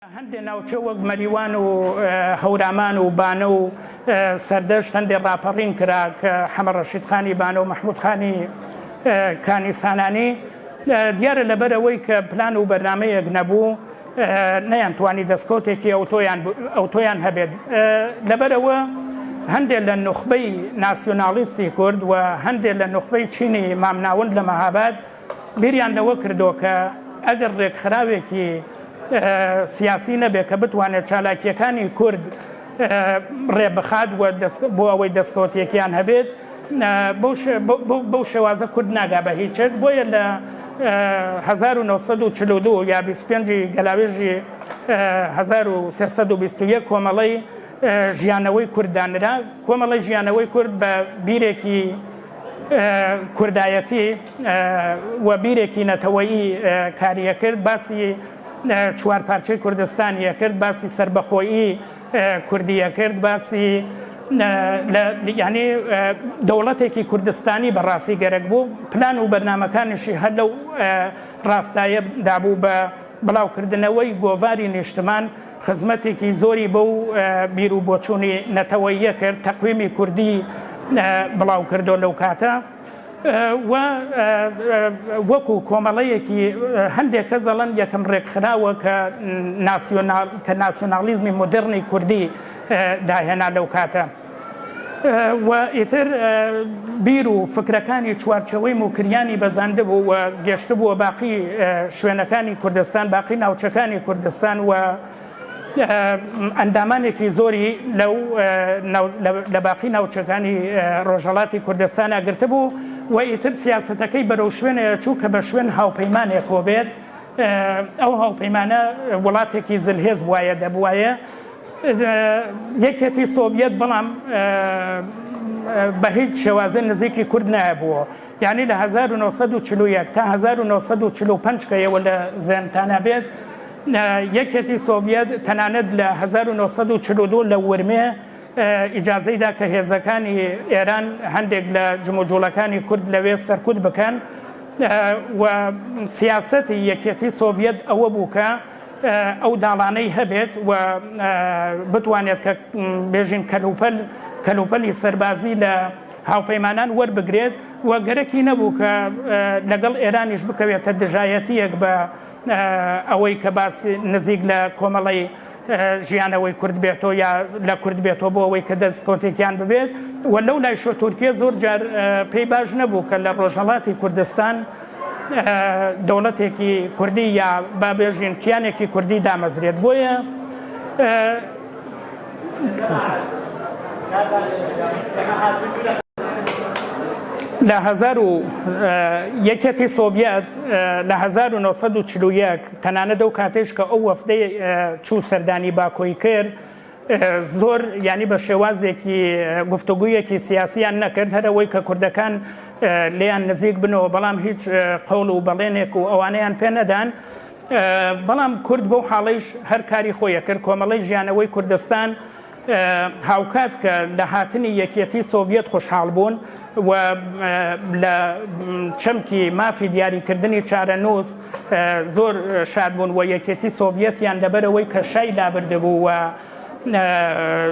هەندێک ناوچە وەک مەریوان و هەورامان و بانە و سەردەشت هەندێک ڕاپەڕین کرا کە حەمە ڕەشیدخانی بانە و مەحموودخانی کانیسانانی دیارە لەبەرەوەی کە پلان و بەرنامەیەک نەبوو نەیانتوانی دەستکەوتێکی ئەوتۆیان هەبێت لەبەرەوە هەندێک لە نوخبەی ناسیۆناڵیستی کورد و هەندێک لە نوخبەی چینی مامناوند لە مەهاباد بیریان لەوە کردو کە ئەگەر ڕێکخراوێکی سیاسی نەبێت کە بتوانێت چالاکیەکانی کورد ڕێبخات بۆ ئەوەی دەستکەوتێکیان هەبێت بەو شێوازە کورد ناگا بە هیچێت بۆیە لە 1942 یا 25 گەلاوێژی 1321 کۆمەڵەی ژیانەوەی کورددانرا کۆمەڵی ژیانەوەی کورد بە بیرێکی کوردایەتی و بیرێکی نەتەوەیی کاریە کرد باسی چوار پارچەی کوردستانیە کرد باسی سربەخۆیی کوردیە کرد باسی یعنی دەوڵەتێکی کوردستانی بەڕاستی گەرەک بوو پلان و بەرنامەکانیشی هەر لەو ڕاستایە دابوو بە بڵاوکردنەوەی گۆڤاری نیشتمان خزمەتێکی زۆری بەو بیر و بۆچوونی نەتەوەییە کرد تەقویمی کوردی بڵاو کردو لەو کاتە و وەکو کۆمەڵەیەکی هەندێک کە زەڵەن یەکەم ڕێکخراوە کە ناسیۆنالیزمی مدرنی کوردی داهێنا لەو کاتە و ئیتر بیر و فکرەکانی چوارچەوەی موکریانی بەزاندە بوو و گەشتە بووە باقی شوێنەکانی کوردستان باقی ناوچەکانی کوردستان و ئەندامانێکی زۆری لە باقی ناوچەکانی ڕۆژهەڵاتی کوردستان ئاگرتە بوو و ئیتر سیاسەتەکەی بەرەو شوێنەیە چوو کە بە شوێن هاوپەیمانێک کۆ بێت ئەو هاوپەیمانە وڵاتێکی زلهێز وایە دەبوایە یەکێتی سۆڤیەت بەڵام بە هیچ شێوازە نزیکی کورد نایبووە یعنی لە 1940 تا 1945 کە ئێوە لە زێنتانە بێت یەکێتی سۆڤیەت تەنانەت لە 1942 لە ورمێ ئیجازەیدا کە هێزەکانی ئێران هەندێک لە جموجوڵەکانی کورد لەوێ سەرکوت بکەن و سیاسەتی یەکێتی سۆڤیەت ئەوە بوو کە ئەو داڵانەی هەبێت و بتوانێت کە بێژین کەلوپەلی سەربازی لە هاوپەیمانان وەربگرێت و گەرەکی نەبوو کە لەگەڵ ئێرانیش بکەوێتە دژایەتیەک بە ئەوەی کە باسی نزیک لە کۆمەڵی ژیانەوەی کورد بێتەوە یا لە کورد بێتەوە بۆ ئەوەی کە دەستکەوتێکیان ببێت و لەو لای شۆ تورکیە زۆر جار پێی باش نەبوو کە لە ڕۆژهەڵاتی کوردستان دەوڵەتێکی کوردی یا بابێژین کیانێکی کوردی دامەزرێت بۆیە لە یەکێتی سۆڤیەت لە 1940 تەنانەت ئەو کاتێش کە ئەو وەفدەی چوو سەردانی باکۆی کرد زۆر ینی بە شێوازێکی گفتوگویەکی سیاسیان نەکرد هەرەوەی کە کوردەکان لێیان نزیک بنەوە بەڵام هیچ قەول و بەڵێنێک و ئەوانەیان پێ نەدان بەڵام کورد بەو حاڵەیش هەر کاری خۆیە کرد کۆمەڵی ژیانەوەی کوردستان هاوکات کە لە هاتنی یەکێتی سۆڤیەت خۆشحاڵ بوون و لە چەمکی مافی دیاریکردنی چارەنووس زۆر شاد بوون و یەکێتی سۆڤیەتیان لەبەرەوەی کە شای دابردەبوو و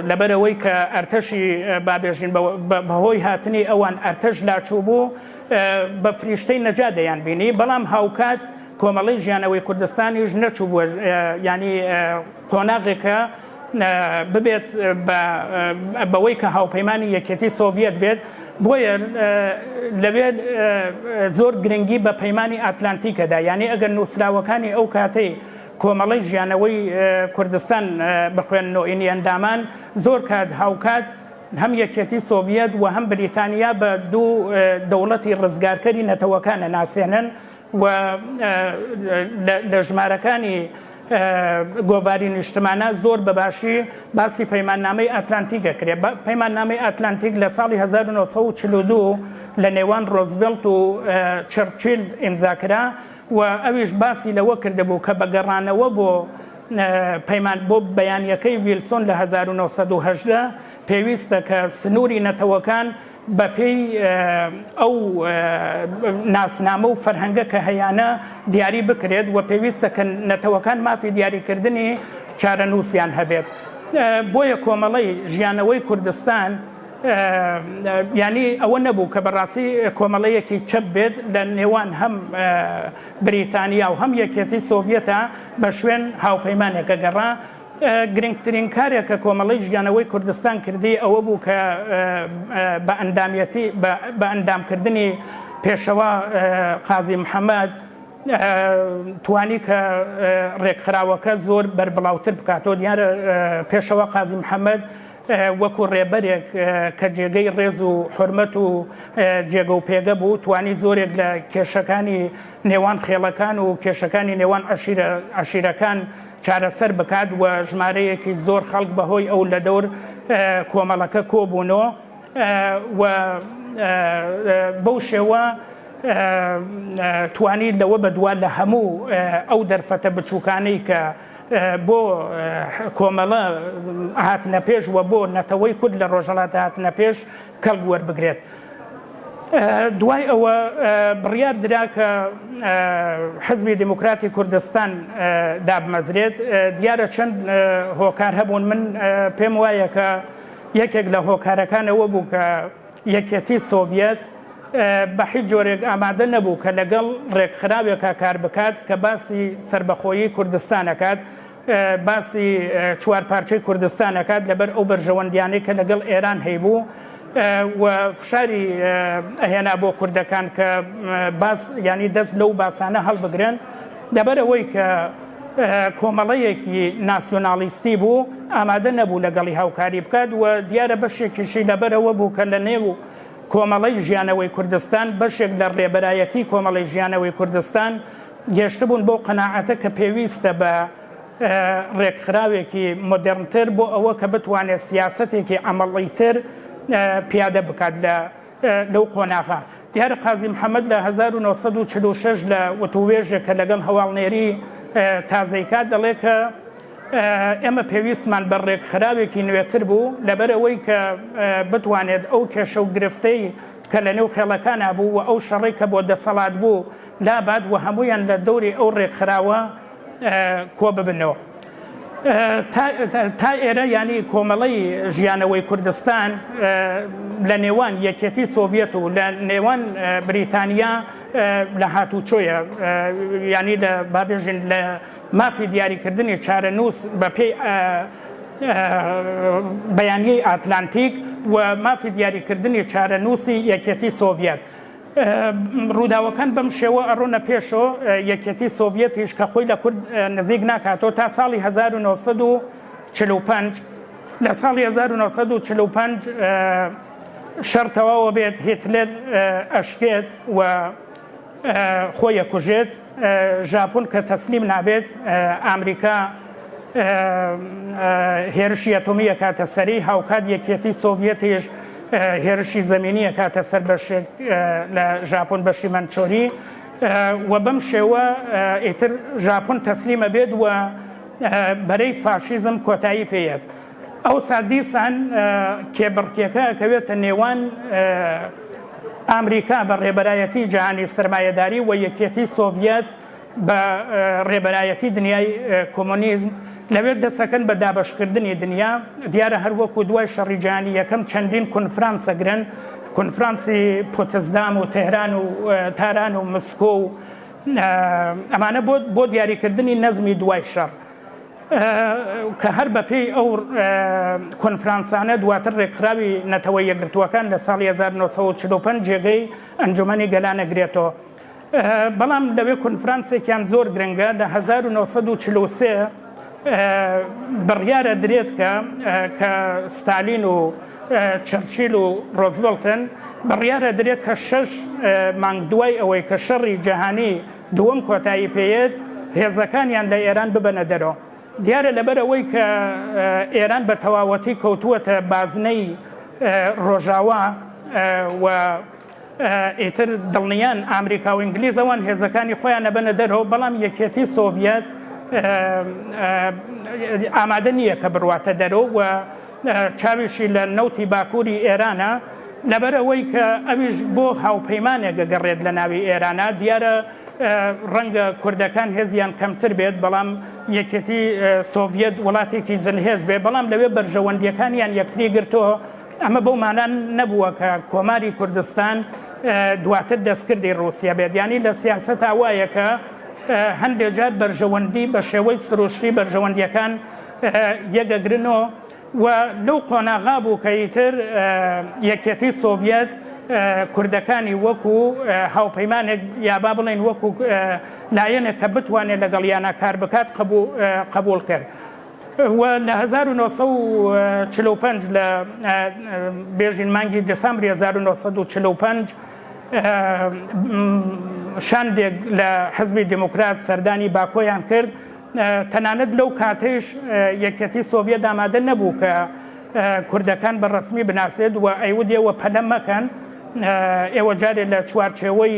لەبەرەوەی کە ئەرتەشی بابێژین بەهۆی هاتنی ئەوان ئەرتەش لاچوو بوو بە فریشتەی نەجا دەیان بینی بەڵام هاوکات کۆمەڵی ژیانەوەی کوردستانیش نەچوو بووە ینی قۆناغێکە ببێت بەوەی کە هاوپەیمانی یەکێتی سۆڤیەت بێت بۆیە لەوێت زۆر گرنگی بە پەیمانی ئاتلانتیکەدا یعنی ئەگەر نووسراوەکانی ئەو کاتەی کۆمەڵی ژیانەوەی کوردستان بخوێنەوەی ئەندامان زۆر کات هاوکات هەم یەکێتی سۆڤیەت و هەم بریتانیا بە دوو دەوڵەتی ڕزگارکەری نەتەوەکانە ناسێنن و لە ژمارەکانی گۆڤاری نیشتمانە زۆر بەباشی باسی پەیماننامەی ئەتلانتیکە کرێت پەیماننامەی ئەتلانتیک لە ساڵی 1942 لە نێوان ڕۆزڤێلت و چەرچیل ئیمزاکرا و ئەویش باسی لەوە کردبوو کە بەگەڕانەوە بۆ بەیانیەکەی ویلسۆن لە 1970 پێویستە کە سنووری نەتەوەکان بەپێی ئەو ناسنامە و فەرهەنگە کە هەیانە دیاری بکرێت و پێویستە کە نەتەوەکان مافی دیاریکردنی چارەنووسیان هەبێت. بۆیە کۆمەڵی ژیانەوەی کوردستان ینی ئەوە نەبوو کە بەڕاستی کۆمەڵەیەکی چەپ بێت لە نێوان هەم بریتانیا و هەم یەکێتی سۆڤیەتە بە شوێن هاوپەیمانێکە گەڕا. گرنگترین کارێک کە کۆمەڵی ژیانەوەی کوردستان کردی ئەوە بوو کە بە ئەندامکردنی پێشەوە قازی محەممەد توانی کە ڕێکخراوەکە زۆر بربڵاوتر بکاتەوە. دیارە پێشەوە قازی محەممەد وەکو ڕێبەرێک کە جێگەی ڕێز و حرمەت و جێگە و پێگە بوو توانی زۆرێک لە کێشەکانی نێوان خێڵەکان و کێشەکانی نێوان عەشیرەکان چارەسەر بکات و ژمارەیەکی زۆر خەڵک بەهۆی ئەو لە دەور کۆمەڵەکە کۆبوونەوە و بەو شێوە توانی لەوە بەدوا لە هەموو ئەو دەرفەتە بچووکانەی کە بۆ کۆمەڵە هاتنە پێش و بۆ نەتەوەی کورد لە ڕۆژهەڵاتە هاتنە پێش کەڵک وەربگرێت. دوای ئەوە بڕیار درا کە حزبی دموکراتی کوردستان دابمەزرێت. دیارە چەند هۆکار هەبوون، من پێم وایە کە یەکێک لە هۆکارەکانەوە بوو کە یەکێتی سۆڤیەت بە هیچ جۆرێک ئامادە نەبوو کە لەگەڵ ڕێکخراوێکە کار بکات کە باسی سربەخۆیی کوردستانەکات، باسی چوارپارچەی کوردستانەکات لەبەر ئەو بەرژەوەندیانەی کە لەگەڵ ئێران هەیبوو و فشاری ئەهێنا بۆ کوردەکان کە باس ینی دەست لەو باسانە هەڵبگرن. لەبەرەوەی کە کۆمەڵەیەکی ناسیۆنالیستی بوو ئامادە نەبوو لەگەڵی هاوکاری بکات و دیارە بەشێکیشی لەبەرەوە بوو کە لە نێو کۆمەڵی ژیانەوەی کوردستان بەشێک لە ڕێبەرایەتی کۆمەڵی ژیانەوەی کوردستان گەشتبوون بۆ قەناعەتە کە پێویستە بە ڕێکخراوێکی مۆدێرنتر بۆ ئەوە کە بتوانێت سیاسەتێکی عەمەڵیتر پیادە بکات لەو قۆناغا. دیارە قازی محەممەد لە 1946 لە وتوێژێکە لەگەڵ هەواڵنێری تازەی کات دەڵێ کە ئێمە پێویستمان بە ڕێکخراوێکی نوێتر بوو لەبەرەوەی کە بتوانێت ئەو کێشە و گرفتەی کە لە نێو خێڵەکانە بوو و ئەو شەڕی کە بۆ دەسەڵات بوو لاباد و هەمویان لە دەوری ئەو ڕێکخراوە کۆ ببنەوە. تا ئێرە ینی کۆمەڵی ژیانەوەی کوردستان لە نێوان یەکێتی سۆڤیەت و لە نێوان بریتانیا لە هاتوچۆیە، ینی لە بابێژین لە مافی دیاریکردنی چارەنووس بە پێی بەیانیەی ئاتلانتیک و مافی دیاریکردنی چارەنووسی یەکێتی سۆڤیەت. ڕووداوەکان بەم شێوە ئەڕۆنە پێشەوە. یەکێتی سۆڤیەتیش کە خۆی لە کورد نزیک ناکاتەوە تا ساڵی 1945. لە ساڵی 1945 شەرتەواوە بێت هیتلەر ئەشکێت و خۆی کوژێت. ژاپۆن کە تەسلیم نابێت، ئامریکا هێرشی ئەتۆمیە کاتە سەری، هاوکات یەکێتی سۆڤیەتیش هێرشی زەمینیە کاتە سەر بەشێک لە ژاپۆن بەشی مەنچۆری و بەم شێوە ئیتر ژاپۆن تەسلیمە بێت و بەرەی فاشیزم کۆتایی پێیەت. ئەو سادیسان کێبڕکێکە ئەکەوێتە نێوان ئامریکا بە ڕێبەرایەتی جیهانی سەرمایەداری و یەکێتی سۆڤیەت بە ڕێبەرایەتی دنیای کۆمۆنیزم لەوێت دەسەکەن بە دابەشکردنی دنیا. دیارە هەروەکو دوای شەڕی جیهانی یەکەم چەندین کۆنفرانسە گرن، کۆنفرانسی پۆتسدام و تهران و تاران و مسکۆ و ئەمانە بۆ دیاریکردنی نەزمی دوای شەڕ کە هەر بەپێی ئەو کۆنفرانسانە دواتر ڕێکخراوی نەتەوەی یەکگرتووەکان لە ساڵی 1945 جێگەی ئەنجومەنی گەلانەگرێتەوە. بەڵام لەوێ کۆنفرانسێکیان زۆر گرنگە لە 1943 بڕیارە درێت کە ستالین و چەرچیل و ڕۆزڤڵتن بڕیارە درێت کە 6 مانگ دوای ئەوەی کە شەڕی جەهانی دووەم کۆتایی پێیێت هێزەکانیان لە ئێران ببەنە دەرەوە. دیارە لەبەرەوەی کە ئێران بە تەواوەتی کەوتووەتە بازنەی ڕۆژاوا و ئیتر دڵنیان ئامریکا و ئینگلیز ئەوان هێزەکانی خۆیان نەبەنە دەرەوە، بەڵام یەکێتی سۆڤیەت ئامادە نییە کە بڕواتە دەرەوە و چاویشی لە نەوتی باکووری ئێرانە لەبەرەوەی کە ئەویش بۆ هاوپەیمانێک گەڕێت لە ناوی ئێرانە دیارە ڕەنگە کوردەکان هێزیان کەمتر بێت بەڵام یەکێتی سۆڤیەت وڵاتێکی زلهێز بێت بەڵام لەوێ بەرژەوەندیەکانیان یەکتری گرتەوە ئەمە بەو مانان نەبووە کە کۆماری کوردستان دواتر دەستکردی رووسیا بێت ینی لە سیاست وایە کە هەندێک جار بەرژەوەندی بە شێوەی سروشتی بەرژەوەندیەکان یەکەگرنەوە و لەو قۆناغا بوو کە ئیتر یەکێتی سۆڤیەت کوردەکانی وەکو هاوپەیمانێک یابا بڵێن وەکو لایەنێک کە بتوانێت لەگەڵیانە کار بکات قبول کرد و لە 1945 لە بێژین مانگی دەسامبری 1945 شاندێک لە حزبی دموکرات سەردانی باکۆیان کرد تەنانەت لەو کاتەش یەکێتی سۆڤیەت ئامادە نەبوو کە کوردەکان بەڕەسمی بناسێت و ئەیودێەوە پەلە مەکەن ئێوە جارێ لە چوارچێوەی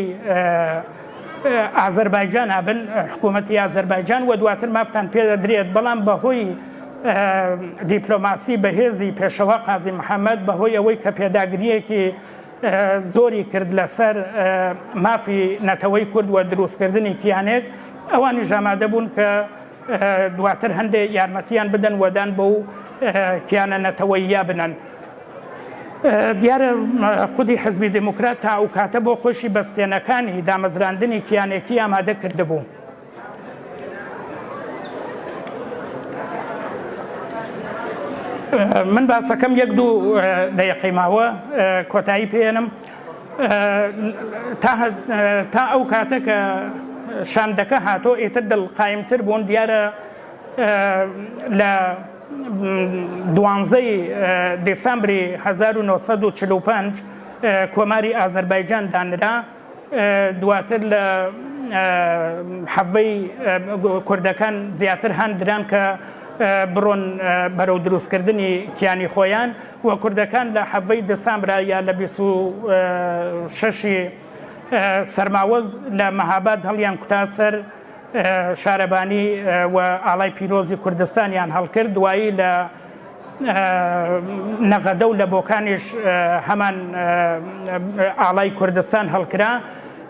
ئازەربایجان هابن حکوومەتی ئازەربایجان و دواتر مافتان پێ دەدرێت بەڵام بەهۆی دیپلۆماسی بەهێزی پێشەوە قازی محەممەد بەهۆی ئەوەی کە پێداگریەکی زۆری کرد لەسەر مافی نەتەوەی کورد و دروستکردنی کیانێک ئەوانی ژامادە بوون کە دواتر هەندێک یارمەتیان بدەن وەدان بۆ کیانە نەتەوەییا بنەن دیارە خودی حزبی دموکرات تا ئەو کاتە بۆ خۆشی بەستێنەکانی دامەزراندنی کیانێکی ئامادە کردبوو من باسەکەم یەک دوو دەیەقەی ماوە کۆتایی پێێنم تا ئەو کاتە کە شاندەکە هاتۆ ئێتر دڵقایمتر بوون دیارە لە 12 دێسامبری 1945 کۆماری ئازەربایجان دانرا دواتر لە حەڤەی کوردەکان زیاتر هەندران کە بڕۆن بەرەو دروستکردنی کیانی خۆیان و کوردەکان لە حەڤەی دەسامبرا یا لە 26 سەرماوەز لە مەهاباد هەڵیان کوتا سەر شارەبانی و ئاڵای پیرۆزی کوردستانیان هەڵکرد دوایی لە نەغەدە و لە بۆکانیش هەمان ئاڵای کوردستان هەڵکرا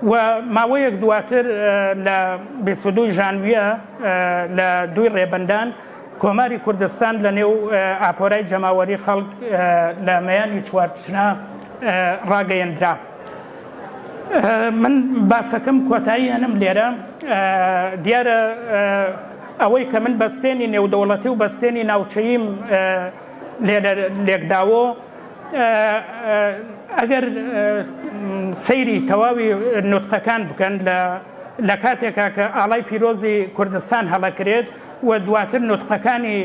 و ماوەیەک دواتر لە 22 ژانویە لە دوی ڕێبەندان کۆماری کوردستان لە نێو ئاپۆرای جەماوەری خەڵک لە مەیانی چوارچنە ڕاگەیەندرا من باسەکەم کۆتایی هەنم لێرە دیارە ئەوەی کە من بەستێنی نێودەوڵەتی و بەستێنی ناوچەییم لێکداوە ئەگەر سەیری تەواوی نوتقەکان بکەن لە کاتێکا کە ئاڵای پیرۆزی کوردستان هەڵەکرێت و دواتر نوتقەکانی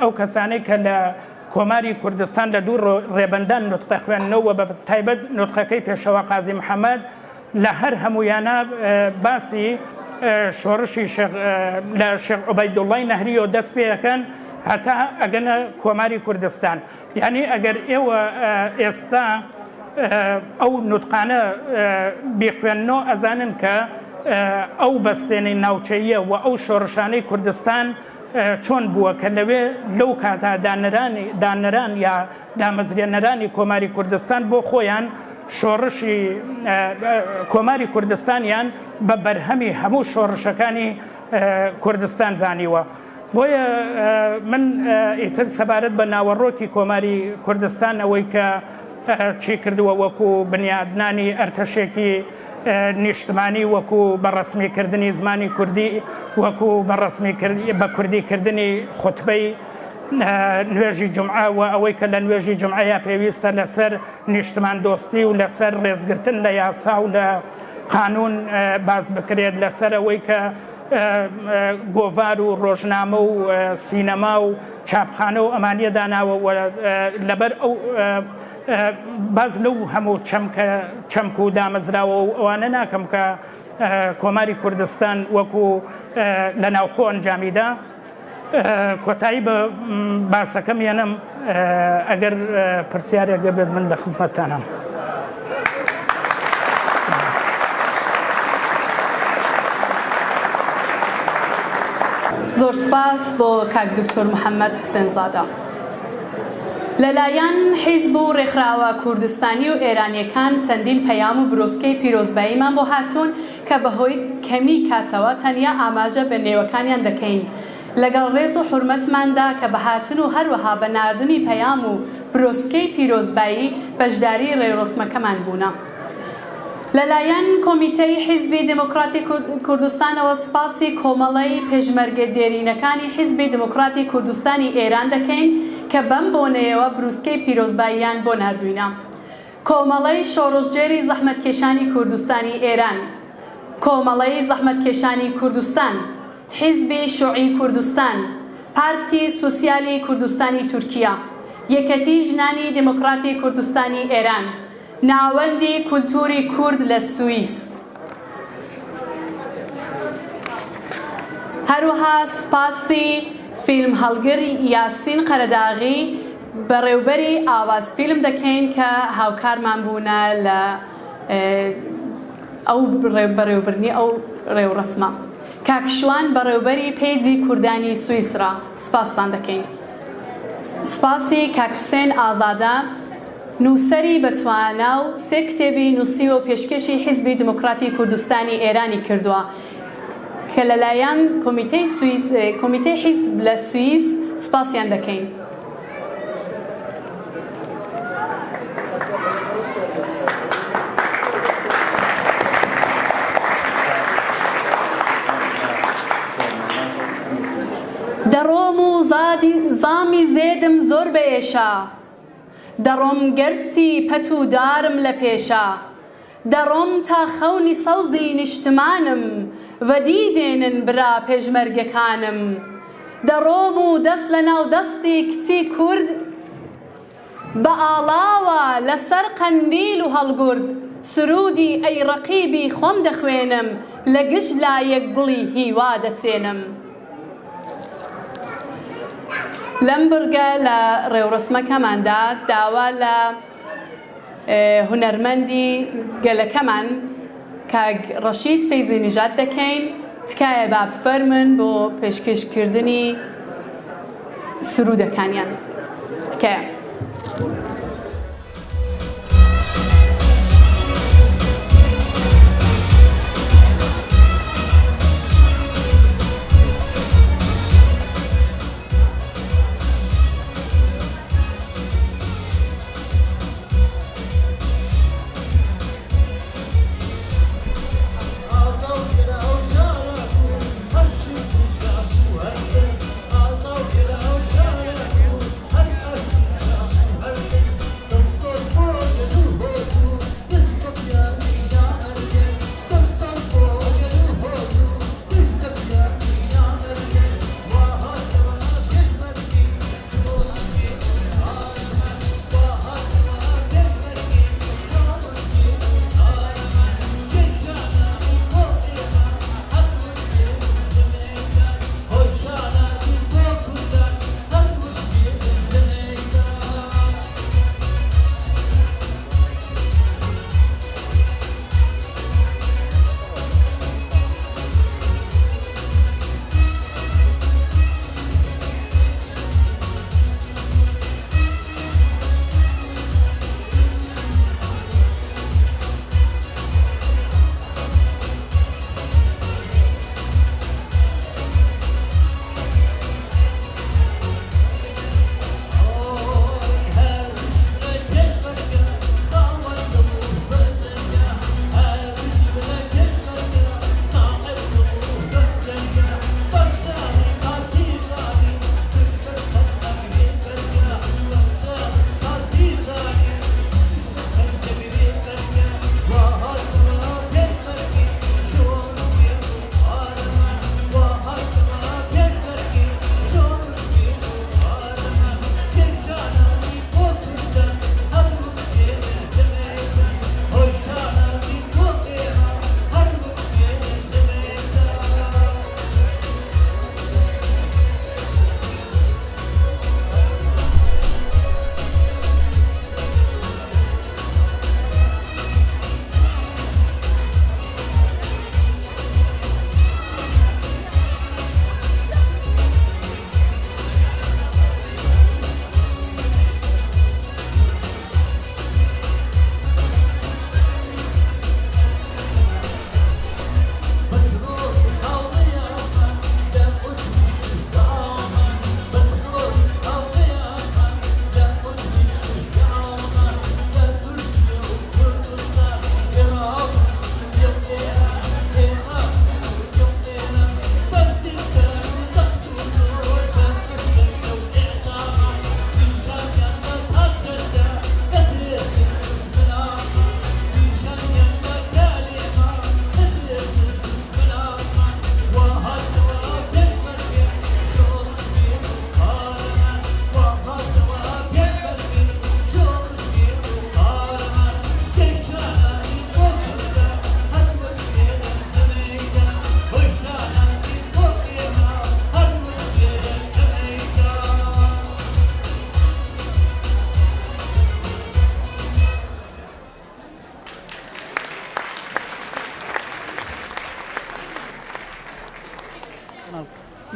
ئەو کەسانەی کە لە کۆماری کوردستان لە دوو ڕێبەندان نوتقە خوێندنەوە بە تایبەت نوتقەکەی پێشەوە قازی محەممەد لە هەر هەمویانە باسی شۆڕشی لە شێخ عوبەیدوڵڵای نەهریەوە دەست پێەکەن هەتا ئەگەنە کۆماری کوردستان یعنی ئەگەر ئێوە ئێستا ئەو نوتقانە بێخوێننەوە ئەزانن کە ئەو بەستێنەی ناوچەیە و ئەو شۆڕشانەی کوردستان چۆن بووە کە لەوێ لەو کاتا دانەران یا دامەزرێنەرانی کۆماری کوردستان بۆ خۆیان شۆڕشی کۆماری کوردستانیان بە بەرهەمی هەموو شۆڕشەکانی کوردستان زانیوە بۆیە من ئیتر سەبارەت بە ناوەڕۆکی کۆماری کوردستان ئەوەی کە چی کردووە وەکو بنیادنانی ئەرتەشێکی نیشتمانی وەکو بەڕەسمیکردنی زمانی کوردی وەکو بە کوردیکردنی خوتبەی نوێژی جمعە و ئەوەی کە لە نوێژی جمعەیە پێویستە لەسەر نیشتمان دۆستی و لەسەر ڕێزگرتن لە یاسا و لە قانون باز بکرێت لەسەر ئەوەی کە گۆڤار و ڕۆژنامە و سینەما و چاپخانە و ئەمانیە داناوە لەبەر ئەو باز لەو هەموو چەمک و دامەزراوە و ئەوانە ناکەم کە کۆماری کوردستان وەکو لە ناوخۆ ئەنجامیدا کۆتایی بە باسەکەم یەنم ئەگەر پرسیارێکە بێت من لە خزمەتتانم. زۆر سپاس بۆ کاک دکتۆر محەممەد حوسێنزادە. لەلایەن حیزب و ڕێکخراوە کوردستانی و ئێرانیەکان چەندین پەیام و برۆسکەی پیرۆزباییمان بۆ هاتوون کە بەهۆی کەمی کاتەوە تەنیا ئاماژە بە نێوەکانیان دەکەین لەگەڵ ڕێز و حورمەتماندا کە بەهاتن و هەروەها بە ناردنی پەیام و برۆسکەی پیرۆزبایی بەشداری ڕێوڕسمەکەمان بوونە. لەلایەن کۆمیتەی حیزبی دموکراتی کوردستانەوە سپاسی کۆمەڵەی پێشمەرگە دێرینەکانی حیزبی دموکراتی کوردستانی ئێران دەکەین کە بەم بۆنەیەوە بروسکەی پیرۆزباییان بۆ نردوینە. کۆمەڵەی شۆڕژجێری زەحمەتکێشانی کوردستانی ئێران، کۆمەڵەی زەحمەتکێشانی کوردستان، حیزبی شوعی کوردستان، پارتی سوسیالی کوردستانی تورکیا، یەکەتی ژنانی دموکراتی کوردستانی ئێران، ناوەندی کولتوری کورد لە سوئیس. هەروەها سپاسی فیلم هەڵگر یاسین قەرەداغی بەڕێوبەری ئاواز فیلم دەکەین کە هاوکارمان بوونە لە ئەو بەڕێوبردنی ئەو ڕێوڕسمە. کاکشوان بەڕێوبەری پێیجی کوردانی سوئیسرا سپاستان دەکەین. سپاسی کاک حوسێن ئازادە نووسەری بەتوانا و سێ کتێبی نووسیوە و پێشکەشی حیزبی دموکراتی کوردستانی ئێرانی کردووە کە لەلایەن کۆمیتەی حیزب لە سوئیس سپاسیان دەکەین. دەڕۆم و زامی زێدم زۆر بە ئێشە، دەڕۆم گەرچی پەت و دارم لە پێشە، دەڕۆم تا خەونی سەوزی نیشتمانم وەدی دێنن برا پێشمەرگەکانم، دەڕۆم و دەست لە ناو دەستی کچی کورد بە ئاڵاوە لەسەر قەندیل و هەڵگورد، سرودی ئەی ڕەقیبی خۆم دەخوێنم لە گشت لایەک گوڵی هیوا دەچێنم. لەم بڕگە لە ڕێوڕسمەکەماندا داوا لە هونەرمەندی گەلەکەمان کاک ڕەشید فەیزی نیژاد دەکەین تکایە با بفەرمن بۆ پێشکەشکردنی سرودەکانیان. تکایە.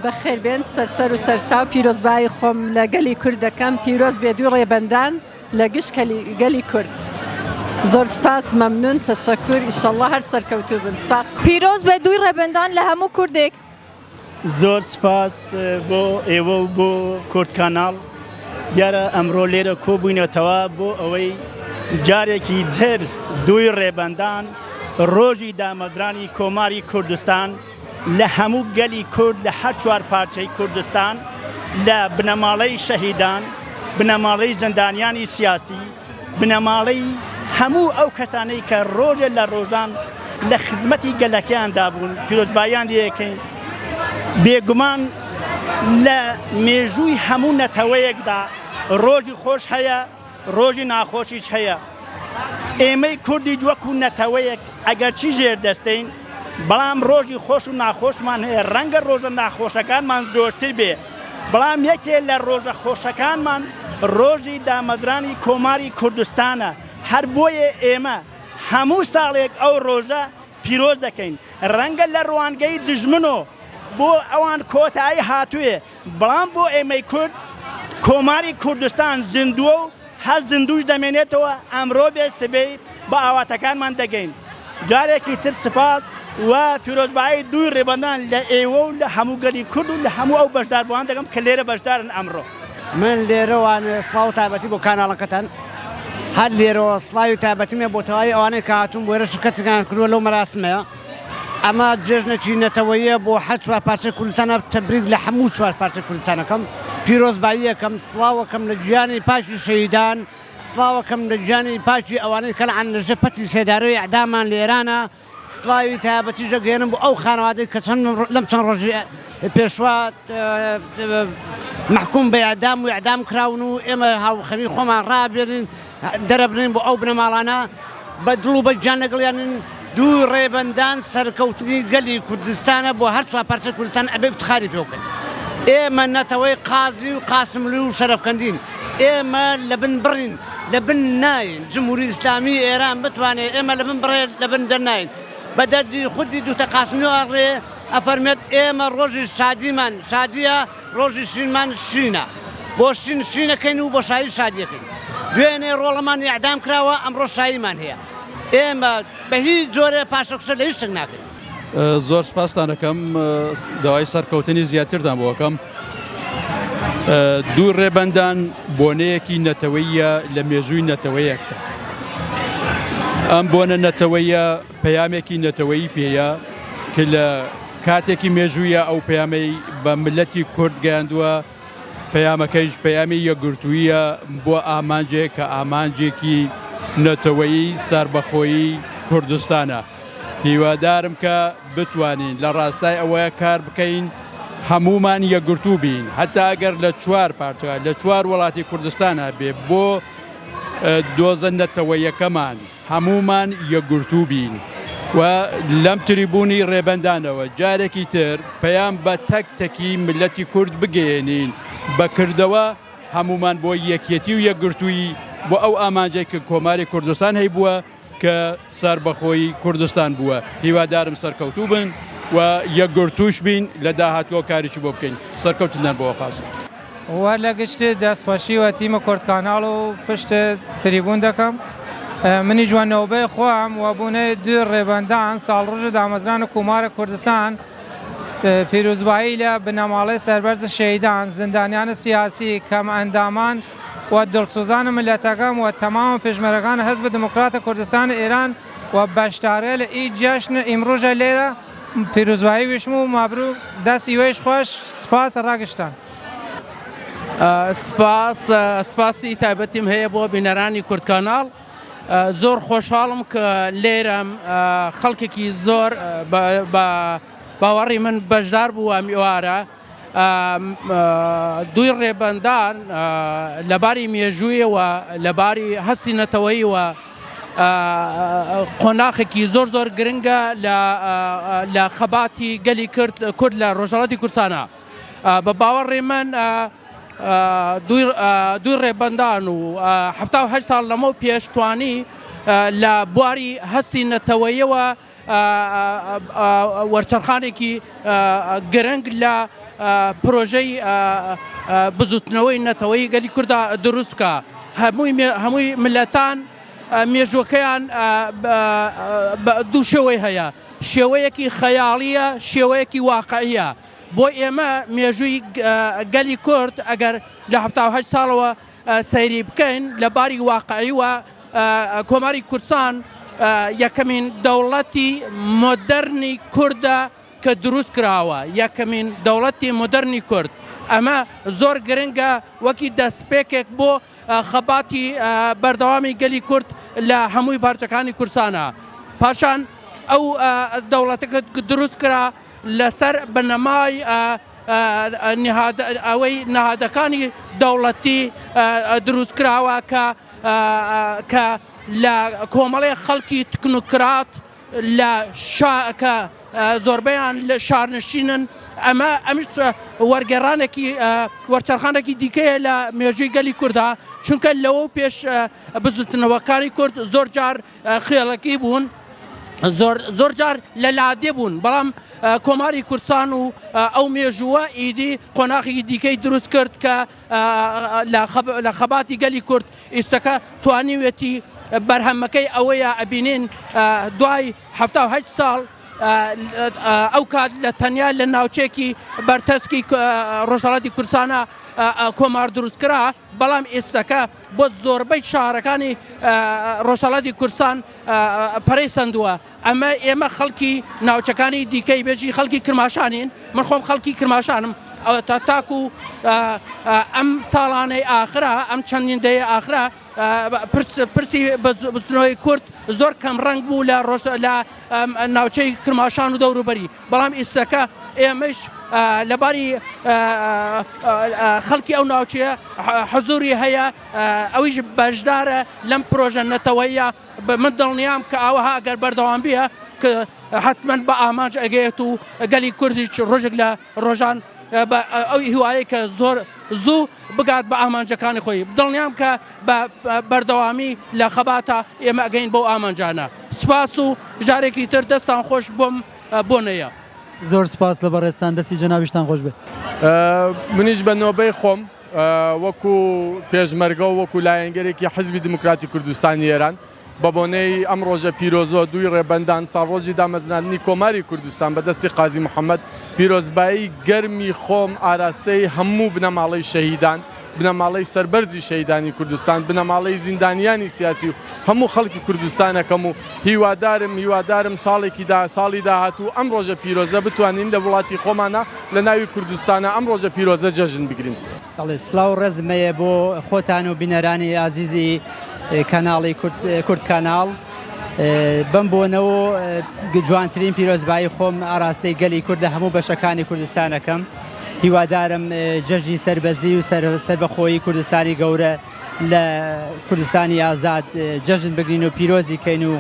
بەخێر بێن سەرسەر و سەرچاو پیرۆزبایی خۆم لە گەلی کوردەکەم پیرۆز بێ دوی ڕێبەندان لە گشت گەلی کورد زۆر سپاس مەمنون تەشەکر ئیشەڵڵا هەر سەرکەوتوو بن سپاس پیرۆز بێ دوی ڕێبەندان لە هەموو کوردێک زۆر سپاس بۆ ئێوە و بۆ کورد کاناڵ دیارە ئەمڕۆ لێرە کۆبووینەتەوە بۆ ئەوەی جارێکی تر دوی ڕێبەندان ڕۆژی دامەدرانی کۆماری کوردستان لە هەموو گەلی کورد لە هەر چوار پارچەی کوردستان لە بنەماڵەی شەهیدان بنەماڵەی زەندانیانی سیاسی بنەماڵەی هەموو ئەو کەسانەی کە ڕۆژێ لە ڕۆژان لە خزمەتی گەلەکەیاندا بوون پیرۆزباییان لێەکەین بێگومان لە مێژووی هەموو نەتەوەیەکدا ڕۆژی خۆش هەیە ڕۆژی ناخۆشیش هەیە ئێمەی کوردی وەکو نەتەوەیەک ئەگەر چی ژێردەستین بەڵام ڕۆژی خۆش و ناخۆشمان هەیە ڕەنگە ڕۆژە ناخۆشەکانمان زۆرتر بێ بەڵام یەکێ لە ڕۆژە خۆشەکانمان ڕۆژی دامەدرانی کۆماری کوردستانە هەر بۆیە ئێمە هەموو ساڵێک ئەو ڕۆژە پیرۆز دەکەین ڕەنگە لە ڕوانگەی دژمنۆ بۆ ئەوان کۆتایی هاتووێ بەڵام بۆ ئێمەی کورد کۆماری کوردستان زیندووە و هەر زیندوش دەمێنێتەوە ئەمڕۆ بێ سبەیت بە ئاواتەکانمان دەگەین جارێکی تر سپاس و پیرۆزبایی دوی ڕێبەندان لە ئێوە و لە هەموو گەلی کورد و لە هەموو ئەو بەشداربووان دەگەم کە لێرە بەشدارن ئەمڕۆ من لێرەوانێ سڵاو تایبەتی بۆ کاناڵەکەتەن هەر لێرەوە سڵاوی تایبەتیمێ بۆ تەواوی ئەوانەی کە هاتوون بۆ ێرە شکەتیان کردووە لەو مەراسمەیە ئەمە جێژنێکی نەتەوەییە بۆ هەر چوار پارچەی کوردستانە تەبریک لە هەموو چوار پارچەی کوردستانەکەم پیرۆزباییەکەم سڵاوەکەم لە گیانی پاشی شەهیدان سڵاوەکەم لە گیانی پاشی ئەوانەی کە لەعان لەژێ پەتی سێدارەوەی ئەعدامان لێرانە سڵاوی تایبەتی ژەگەێنم بۆ ئەو خانەوادەی کە لەم چەند ڕۆژی پێشوا محکوم بە ئەعدام و ئەعدام کراون و ئێمە هاوخەمی خۆمان ڕابێنین دەرەبرین بۆ ئەو بنەماڵانە بە دڵ و بەجان لەگەڵیانن دوو ڕێبەندان سەرکەوتنی گەلی کوردستانە بۆ هەر چوار پارچەی کوردستان ئەبێ افتخاری پێ بکەین ئێمە نەتەوەی قازی و قاسملوی و شەرەفکەندین ئێمە لە بن بڕین لە بن ناین جمهوری ئیسلامی ئێران بتوانێت ئێمە لە بن بڕێ لە بن دەرناین بە دەردی خودی دووتە قاسمی و ئەڕێ ئەفەرمێت ئێمە ڕۆژی شادیمان شادیە ڕۆژی شینمان شینە بۆ شین شینەکەین و بۆ شایی شادیەکەین دوێنێ ڕۆڵەمان ئیعدام کراوە ئەمڕۆ شاییمان هەیە ئێمە بە هیچ جۆرە پاشەخشە لە هیچ شتێک ناکەین زۆر سپاستان دەکەم داوای سەرکەوتنی زیاترتان بۆ ئەەکەم دوو ڕێبەندان بۆنەیەکی نەتەوەیە لە مێژووی نەتەوەیەکدا ئەم بۆنە نەتەوەیە پەیامێکی نەتەوەیی پێیە کە لە کاتێکی مێژوویە ئەو پەیامەی بە ملەتی کورد گەیاندووە پەیامەکەیش پەیامی یەکگرتوویە بۆ ئامانجێک کە ئامانجێکی نەتەوەیی ساربەخۆیی کوردستانە هیوادارم کە بتوانین لە ڕاستای ئەوەیە کار بکەین هەمومان یەکگرتوو بین هەتا ئەگەر لە چوار پارچە لە چوار وڵاتی کوردستانە بێ بۆ دۆزە نەتەوەیەکەمان هەمومان یەکگرتوو بین و لەم تریبوونی ڕێبەندانەوە جارێکی تر پەیام بە تەک تەکی ملەتی کورد بگەێنین بەکردەوە هەمومان بۆ یەکێتی و یەکگرتووی بۆ ئەو ئامانجەی کە کۆماری کوردستان هەی بووە کە سەربەخۆی کوردستان بووە هیوادارم سەرکەوتوو بن و یەکگرتووش بین لە داهاتوە کاریی بۆ بکەین سەرکەوتنان بۆ خاست وە لە گشتی دەستخۆشیوە تیمە کورد کاناڵ و پشت تریبون دەکەم منی جوانەوەبەی خۆم و بوونەی دوو ڕێبەندان ساڵڕۆژە دامەزران و کۆمارە کوردستان پیرۆزبایی لە بنەماڵەی سەربەرز شەهیدان زندانیان سیاسی کەم ئەندامان و دڵسوزانە ملەتەکەم و تەمامە پێشمەرەکان حەزب دموکراتە کوردستان ئێران و بەشدارێ لە ئی جەشنە ئیمڕۆژە لێرە پیرۆزبایی وشم و مابروو دەستی وێش خۆش سپاس ڕاگەشتان سپاسی تایبەتیم هەیە بۆ بینەرانی کورد کاناڵ زۆر خۆشحاڵم کە لێرەم خەڵکێکی زۆر باوەڕی من بەشدار بووە میوارە دوی ڕێبەندان لەباری مێژوویەوە لەباری هەستی نەتەوەییوە قۆناغێکی زۆر گرنگە لە خەباتی گەلی کورد لە ڕۆژهەڵاتی کوردستانە بە باوەڕی من دوی ڕێبەندان و 78 ساڵ لەمە پێشتوانی لە بواری هەستی نەتەوەییەوە وەرچەرخانێکی گرنگ لە پرۆژەی بزوتنەوەی نەتەوەی گەلی کووردا دروست بکە. هەمووی ملەتان مێژوەکەیان دوو شێوەی هەیە، شێوەیەکی خەیاڵیە، شێوەیەکی واقعیە. بۆ ئێمە مێژووی گەلی کورد ئەگەر لە 78 ساڵەوە سەیری بکەین لە باری واقعیوە کۆماری کوردستان یەکەمین دەوڵەتی مۆدەرنی کوردە کە دروست کراوە، یەکەمین دەوڵەتی مۆدەرنی کورد. ئەمە زۆر گرنگە وەکی دەستپێکێک بۆ خەباتی بەردەوامی گەلی کورد لە هەمووی پارچەکانی کوردستانە. پاشان ئەو دەوڵەتەکە دروست کرا لەسەر بنەمای ئەوەی نەهادەکانی دەوڵەتی دروست کراوە کە لە کۆمەڵی خەڵکی تکنوکرات لە کە زۆربەیان لە شارنشینن. ئەمیش وەرگێڕانێکی وەرچەرخانێکی دیکەیە لە مێژووی گەلی کووردا، چونکە لەوە پێش بزوتنەوەکانی کورد زۆر جار خێڵەکی بوون، زۆر جار لە لادێ بوون، بەڵام کۆماری کوردستان و ئەو مێژووە ئیدی قۆناغی دیکەی دروست کرد کە لە خەباتی گەلی کورد ئێستاکە توانیوێتی بەرهەمەکەی ئەوەیە ئەبینین دوای 78 ساڵ ئەو کات لە تەنیا لە ناوچێکی بەرتەسکی ڕۆژهەڵاتی کوردستانە کۆمار دروستکرا، بەڵام ئێستاکە بۆ زۆربەی شارەکانی ڕۆژهەڵاتی کوردستان پەرەی سندووە. ئەمە ئێمە خەڵکی ناوچەکانی دیکەی بێژی خەڵکی کرماشانین، من خۆم خەڵکی کرماشانم، تاکو ئەم ساڵانەی ئاخرا ئەم چەندین دەیە ئاخرا پرسی بزوتنەوەی کورد زۆر کەم ڕەنگ بوو لە ناوچەی کرماشان و دەوروبەری، بەڵام ئێستاکە ئێمەش لەباری خەڵکی ئەو ناوچەیە حزوری هەیە، ئەویش بەشدارە لەم پرۆژە نەتەوەیە. من دڵنیام کە ئەوەها ئەگەر بەردەوام بێ کە حتمەن بە ئامانج ئەگەیت و گەلی کوردیش ڕۆژێک لە ڕۆژان ئەو هیوایە کە زۆر زوو بگات بە ئامانجەکانی خۆی. دڵنیام کە بە بەردەوامی لە خەباتە ئێمە ئەگەین بۆ ئامانجانە. سپاس و جارێکی تر دەستان خۆش بۆم بۆنەیە. زۆر سپاس لە بەڕێستان، دەستی جەنابیشتان خۆش بێت. منیش بە نۆبەی خۆم وەکو پێشمەرگە و وەکو لایەنگەرێکی حزبی دموکراتی کوردستانی ئێران بە بۆنەی ئەم ڕۆژە پیرۆزۆ دوی ڕێبەندان ساڵڕۆژی دامەزراندنی کۆماری کوردستان بەدەستی قازی محەممەد پیرۆزبایی گەرمی خۆم ئاراستەی هەموو بنەماڵەی شەهیدان، بنەماڵەی سەربەرزی شەهیدانی کوردستان، بنەماڵەی زیندانیانی سیاسی و هەموو خەڵکی کوردستانەکەم و هیوادارم ساڵی داهاتوو ئەم ڕۆژە پیرۆزە بتوانین لە وڵاتی خۆمانە لە ناوی کوردستانە ئەم ڕۆژە پیرۆزە جەژن بگرین. سلااو ڕێزمەیە بۆ خۆتان و بینەرانی ئازیزی کاناڵی کورد کاناڵ. بەم بۆنەوە جوانترین پیرۆزبایی خۆم ئاراستەی گەلی کورد لە هەموو بەشەکانی کوردستانەکەم. هیوادارم جەژنی سەربەزی و سەربەخۆیی کوردستانی گەورە لە کوردستانی ئازاد جەژن بگرین و پیرۆزی کەین و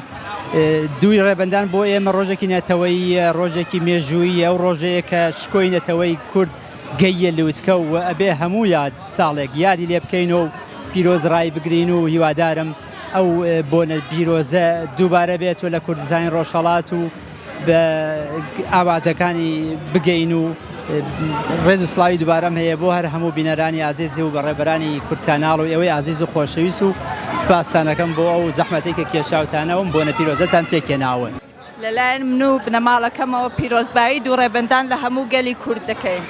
دوی ڕێبەندان بۆ ئێمە ڕۆژێکی نەتەوەیی، ڕۆژێکی مێژووی، ئەو ڕۆژەیە کە شکۆی نەتەوەی کورد گەیە لوتکە و ئەبێ هەموو ساڵێک یادی لێ بکەین و پیرۆز ڕای بگرین و هیوادارم ئەو بۆنە پیرۆزە دووبارە بێت و لە کوردستانی ڕۆژهەڵات و بە ئاواتەکانی بگەین و ڕێز و سڵاوی دووبارەم هەیە بۆ هەر هەموو بینەرانی ئازیزی و بەڕێبەرانی کورد کاناڵ و ئێوەی ئازیز و خۆشەویست و سپاسانەکەم بۆ ئەو زەحمەتێک کە کێشاوتانەوەم بۆنە پیرۆزەتان پێکێناون. لەلایەن من و بنەماڵەکەمەوە پیرۆزبایی دوو ڕێبەندان لە هەموو گەلی کورد دەکەین.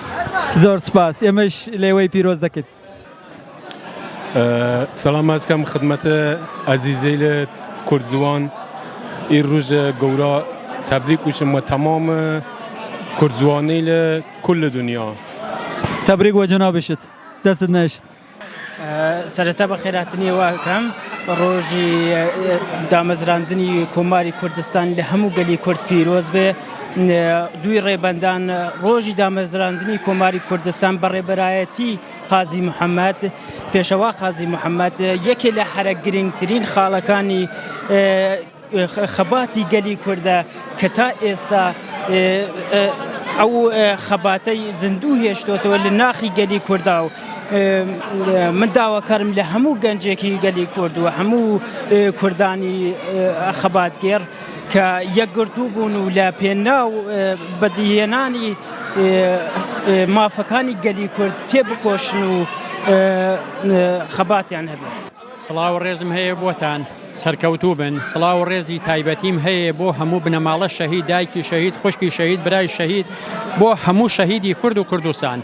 زۆر سپاس، ئێمەش لێوەی پیرۆز دەکەین. سلام ئەکەم خدمەتە ئەزیزەی لە کوردزوان ئی ڕۆژە گەورە تەبریک وشم و تەمام کوردزوانەی لە کل دنیا. تەبریک وە جەنابشت، دەستت نەشت. سەرەتا بە خێراتنی واکەم ڕۆژی دامەزراندنی کۆماری کوردستان لە هەموو گەلی کورد پیرۆز بێ. دوی ڕێبەندان ڕۆژی دامەزراندنی کۆماری کوردستان بە ڕێبەرایەتی قازی محەممەد، پێشەوا قازی محەممەد یەکێ لە حرە گرنگترین خاڵەکانی خەباتی گەلی کوردە کە تا ئێستا ئەو خەباتەی زیندوو هێشتۆتەوە لە ناخی گەلی کووردا و من داواکارم لە هەموو گەنجێکی گەلی کورد و هەموو کوردانی خەباتگێر کە یەکگرتوو بوون و لە پێناو بەدیهێنانی مافەکانی گەلی کورد تێبکۆشن و خەباتیان هەبێت. سڵاو و ڕێزم هەیە بۆتان سەرکەوتوو بن، سڵاو و ڕێزی تایبەتیم هەیە بۆ هەموو بنەماڵە شەهید، دایکی شەهید، خوشکی شەهید، برای شەهید، بۆ هەموو شەهیدی کورد و کوردستان.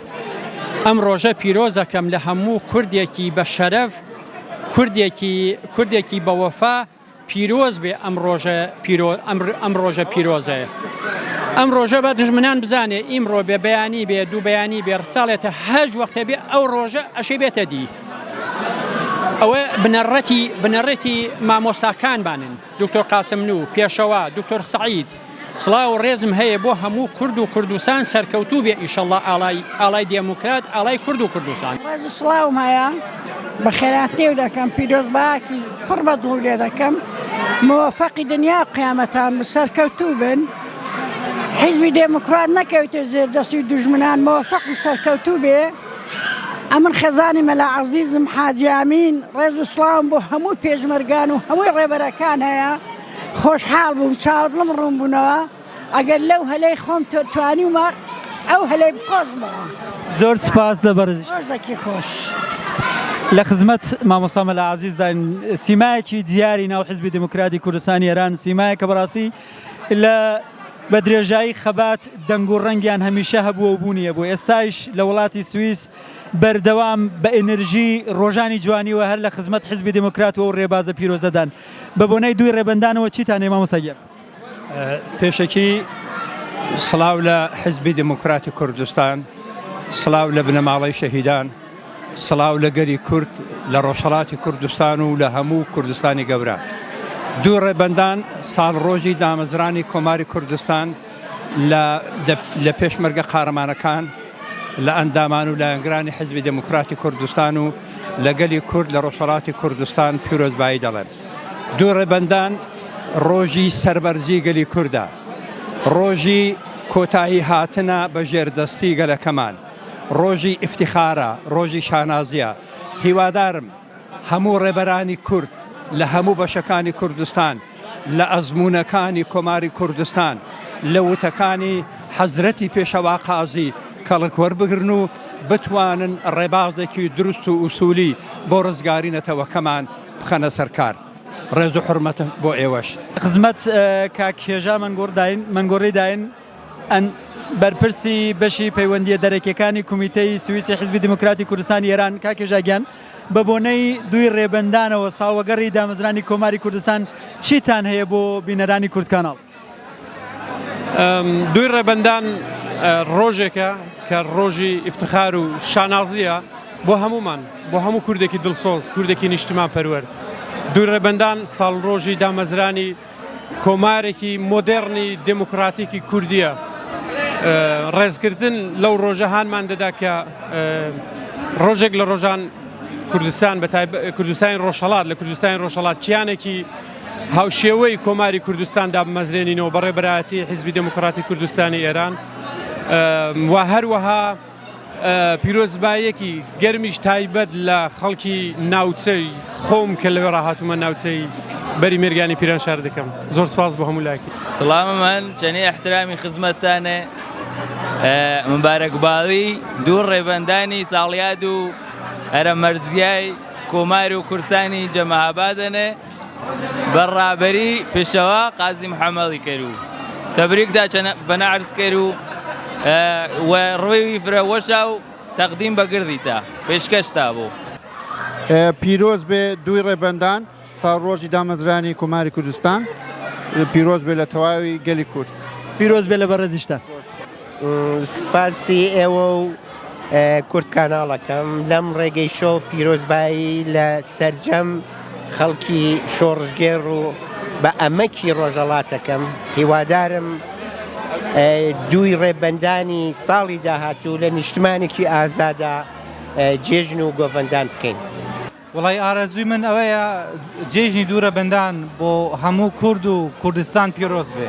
ئەم ڕۆژە پیرۆزەکەم لە هەموو کوردێکی بە شەرەف، کوردێکی بە وەفا پیرۆز بێ ئەم ڕۆژە پیرۆزەیە. ئەم ڕۆژە بە دژمنان بزانێ ئیمڕۆ بێ بەیانی بێ دوو بەیانی بێ ڕچاڵێتە هەژ وەختە بێ ئەو ڕۆژە ئەشەی بێتە دی. ئەوە بنەڕێتی مامۆساکان بانن، دکتۆر قاسم و پێشەوە دکتۆر سەعید. سڵاو و ڕێزم هەیە بۆ هەموو کورد و کوردستان سەرکەوتوو بێ ئیشەڵڵا ئاڵای دێموکرات، ئاڵای کورد و کوردستان. ڕێز سڵاوم هەیە بە خێراتنێو دەکەم، پیرۆزبایەکی پڕ بەدڵ لێ دەکەم، موفەقی دنیا و قیامەتان سەرکەوتوو بن، حیزبی دێموکرات نەکەوتە زێر دەستی دژمنان، موفەق و سەرکەوتوو بێ. ئەمن خێزانی مەلا عەزیزم حاجی ئامین، ڕێز و سڵاوم بۆ هەموو پێشمەرگان و هەمووی ڕێبەرەکان هەیە. خۆشحاڵ بووم، چاوەڕڵم ڕوون بوونەوە، ئەگەر لەو هەلەی خۆم توانیومە ئەو هەلەی بقۆزمەوە. زۆر سپاس لە بەرزش. ڕۆژێکی خۆش. لە خزمەت مامۆستا مەلا عەزیزدان سیمایەکی دیاری ناو حیزبی دموکراتی کوردستانی ئێران، سیمایەکە بەڕاستی لە بە درێژایی خەبات دەنگ و ڕەنگیان هەمیشە هەبووە و بوونیە بوو. ئێستایش لە وڵاتی سوئیس بەردەوام بە ئێنەرژی ڕۆژانی جوانیوە هەر لە خزمەت حیزبی دموکراتەوە و ڕێبازە پیرۆزەدان. بە بۆنەی دوی ڕێبەندانەوە چیتان هەیە مامۆستا گیان؟ پێشەکی سڵاو لە حیزبی دموکراتی کوردستان، سڵاو لە بنەماڵەی شەهیدان، سڵاو لە گەلی کورد لە ڕۆژهەڵاتی کوردستان و لە هەموو کوردستانی گەورە. دوو ڕێبەندان ساڵ ڕۆژی دامەزرانی کۆماری کوردستان لە پێشمەرگە قارەمانەکان لە ئەندامان و لە ئەنگرانی حیزبی دموکراتی کوردستان و لە گەلی کورد لە ڕۆژهەڵاتی کوردستان پیرۆزبایی دەڵێن. دوو ڕێبەندان ڕۆژی سەربەرزی گەلی کووردە، ڕۆژی کۆتایی هاتنە بە ژێردەستی گەلەکەمان، ڕۆژی ئیفتیخارە، ڕۆژی شانازیە. هیوادارم هەموو ڕێبەرانی کورد لە هەموو بەشەکانی کوردستان، لە ئەزمونەکانی کۆماری کوردستان، لە وتەکانی حەزرەتی پێشەوا قازی کەڵک وەربگرن و بتوانن ڕێبازێکی دروست و ئوسولی بۆ ڕزگاری نەتەوەکەمان بخەنە سەرکار. ڕێز و حرمەتە بۆ ئێوەش. خزمەت کاکێژا مەنگۆڕی داین ئەن بەرپرسی بەشی پەیوەندیە دەرەکیەکانی کومیتەی سوئیسی حیزبی دموکراتی کوردستانی ئێران. کاکێژاگیان بە بۆنەی دوی ڕێبەندانەوە ساڵوەگەڕی دامەزرانی کۆماری کوردستان چیتان هەیە بۆ بینەرانی کورد کاناڵ؟ دوی ڕێبەندان ڕۆژێکە کە ڕۆژی ئیفتخار و شانازیە بۆ هەمومان، بۆ هەموو کوردێکی دڵسۆز، کوردێکی نیشتمان پەروەر. دوی ڕێبەندان ساڵ ڕۆژی دامەزرانی کۆمارێکی مۆدێرنی دموکراتیکی کوردیە. ڕێزکردن لەو ڕۆژەهانمان دەدا کە ڕۆژێک لە ڕۆژان کوردستان کوردستانی ڕۆژهەڵات لە کوردستانی ڕۆژهەڵات کیانێکی هاوشێوەی کۆماری کوردستاندا بمەزرێنینەوە بە ڕێبەرایەتی حیزبی دموکراتی کوردستانی ئێران و هەروەها پیرۆزبایەکی گەرمیش تایبەت لە خەڵکی ناوچەی خۆم کە لەوێ ڕاهاتوومە ناوچەی بەری مێرگانی پیرانشار دەکەم. زۆر سپاس بۆ هەموو لاکی. سڵامە من چەنەی احترامی خزمەتتانێ مبارەکباڵی دوو ڕێبەندانی ساڵیاد و هەرەمەرزیای کۆماری و کورسانی جەمەهابادەنێ بەڕابەری پێشەوە قازی محەممەڵی کەرو تەبریکدا بەنە عرز کەرو و ڕووی فرەوەشە و تەقدیم بەگردیتە پێشکەشتا بوو. پیرۆز بێ دوی ڕێبەندان ساڵ ڕۆژی دامەزرانی کۆماری کوردستان، پیرۆز بێ لە تەواوی گەلی کورد. پیرۆز بێ لە بەڕێزیشتە. سپاسی ئێوە و کورد کاناڵەکەم لەم ڕێگەی شۆ پیرۆزبایی لە سەرجەم خەڵکی شۆڕژگێر و بە ئەمەکی ڕۆژەڵاتەکەم. هیوادارم دوی ڕێبەندانی ساڵی داهاتوو لە نیشتمانێکی ئازادا جێژن و گۆڤەندان بکەین. وڵی ئارەزوی من ئەوەیە جێژنی دوو ڕێبەندان بۆ هەموو کورد و کوردستان پیرۆز بێ.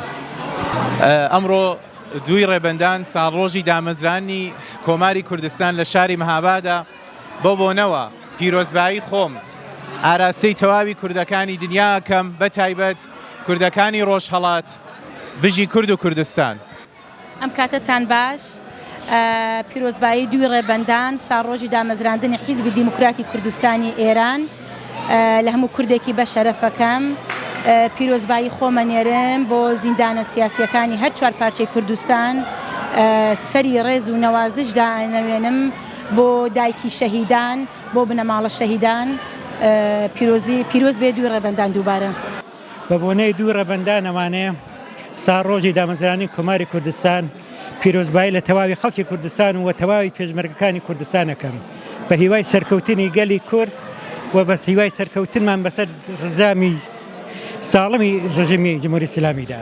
ئەمڕۆ دوی ڕێبەندان ساڵڕۆژی دامەزرانی کۆماری کوردستان لە شاری مەهابادا بۆ بۆنەوە پیرۆزبایی خۆم ئاراستەی تەواوی کوردەکانی دنیاکەم بە تایبەت کوردەکانی ڕۆژهەڵات بژی کورد و کوردستان. ئەم کاتتان باش پیرۆزبایی دوی ڕێبەندان ساڕۆژی دامەزراندنی حیزبی دیموکراتی کوردستانی ئێران لە هەموو کوردێکی بە شەرەفەکەم پیرۆزبایی خۆمەنێرم بۆ زیندانە سیاسیەکانی هەر چوار پارچەی کوردستان سەری ڕێز و نەوازشدا نەوێنم بۆ دایکی شەهیدان بۆ بنەماڵە شەهیدان پیرۆز بێ دوی ڕێبەندان دووبارە. بە بۆنەی دوو ڕێبەندان ئەوانەیە ساڕۆژی دامەزرانی کۆماری کوردستان پیرۆزبایی لە تەواوی خەڵکی کوردستان و تەواوی پێشمەرگەکانی کوردستانەکەم بە هیوای سەرکەوتنی گەلی کورد و بەس هیوای سەرکەوتنمان بەسەر ڕزامی ساڵمی ڕژیمی جمهوری ئیسلامیدا.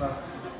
Спасибо.